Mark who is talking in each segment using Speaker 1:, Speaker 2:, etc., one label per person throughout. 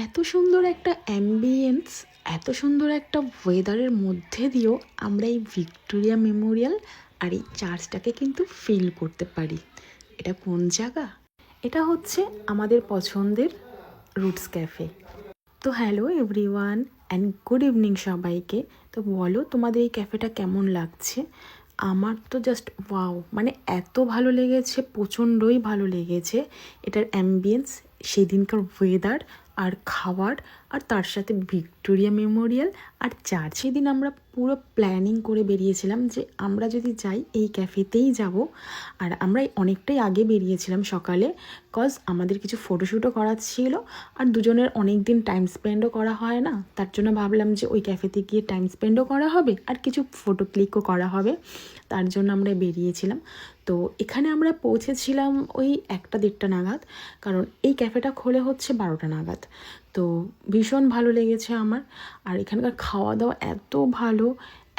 Speaker 1: এত সুন্দর একটা অ্যাম্বিয়েন্স, এত সুন্দর একটা ওয়েদারের মধ্যে দিয়েও আমরা এই ভিক্টোরিয়া মেমোরিয়াল আর এই চার্চটাকে কিন্তু ফিল করতে পারি। এটা কোন জায়গা? এটা হচ্ছে আমাদের পছন্দের রুটস ক্যাফে। তো hello everyone and good evening সবাইকে। তো বলো তোমাদের এই ক্যাফেটা কেমন লাগছে? আমার তো জাস্ট ওয়াও, মানে এত ভালো লেগেছে, প্রচণ্ডই ভালো লেগেছে। এটার অ্যাম্বিয়েন্স, সেদিনকার ওয়েদার আর খাবার, আর তার সাথে ভিক্টোরিয়া মেমোরিয়াল আর চার্চ। সেদিন আমরা পুরো প্ল্যানিং করে বেরিয়েছিলাম যে আমরা যদি যাই এই ক্যাফেতেই যাব। আর আমরা অনেকটাই আগে বেরিয়েছিলাম সকালে, কজ আমাদের কিছু ফটোশ্যুটও করার ছিল আর দুজনের অনেক দিন টাইম স্পেন্ডও করা হয় না, তার জন্য ভাবলাম যে ওই ক্যাফেতে গিয়ে টাইম স্পেন্ডও করা হবে আর কিছু ফটো ক্লিকও করা হবে। তার জন্য আমরা বেরিয়েছিলাম। তো এখানে আমরা পৌঁছেছিলাম ওই 1টা-1:30 নাগাদ, কারণ এই ক্যাফেটা খোলে হচ্ছে 12টা নাগাদ। তো ভীষণ ভালো লেগেছে আমার। আর এখানকার খাওয়া দাওয়া এত ভালো,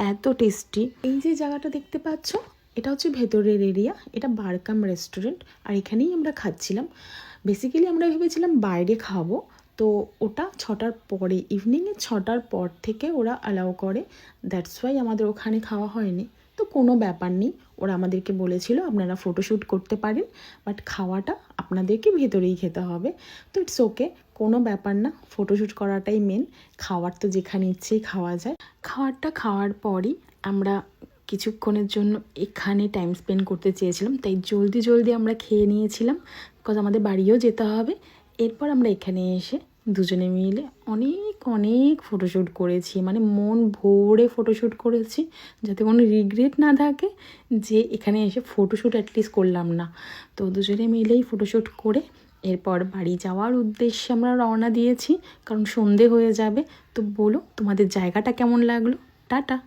Speaker 1: এত টেস্টি। এই যে জায়গাটা দেখতে পাচ্ছ, এটা হচ্ছে ভেতরের এরিয়া, এটা বারকাম রেস্টুরেন্ট। আর এখানেই আমরা খাচ্ছিলাম। বেসিক্যালি আমরা ভেবেছিলাম বাইরে খাবো, তো ওটা 6টার পরে, ইভিনিংয়ে 6টার পর থেকে ওরা অ্যালাউ করে, দ্যাটস ওয়াই আমাদের ওখানে খাওয়া হয়নি। তো কোনো ব্যাপার নেই, ওরা আমাদেরকে বলেছিল আপনারা ফটোশ্যুট করতে পারেন, বাট খাওয়াটা আপনাদেরকে ভেতরেই খেতে হবে। তো ইটস ওকে, কোনো ব্যাপার না, ফটোশ্যুট করাটাই মেন। খাওয়ার তো যেখানে ইচ্ছেই খাওয়া যায়। খাওয়ারটা খাওয়ার পরই আমরা কিছুক্ষণের জন্য এখানে টাইম স্পেন্ড করতে চেয়েছিলাম, তাই জলদি জলদি আমরা খেয়ে নিয়েছিলাম, বিকজ আমাদের বাড়িও যেতে হবে। এরপর আমরা এখানে এসে দুজনে মিলে অনেক অনেক ফটোশ্যুট করেছি, মানে মন ভরে ফটোশ্যুট করেছি, যাতে কোনো রিগ্রেট না থাকে যে এখানে এসে ফটোশ্যুট অ্যাটলিস্ট করলাম না। তো দুজনে মিলেই ফটোশ্যুট করে এরপর বাড়ি যাওয়ার উদ্দেশ্যে আমরা রওনা দিয়েছি, কারণ সন্ধে হয়ে যাবে। তো বলো তোমাদের জায়গাটা কেমন লাগলো? টাটা।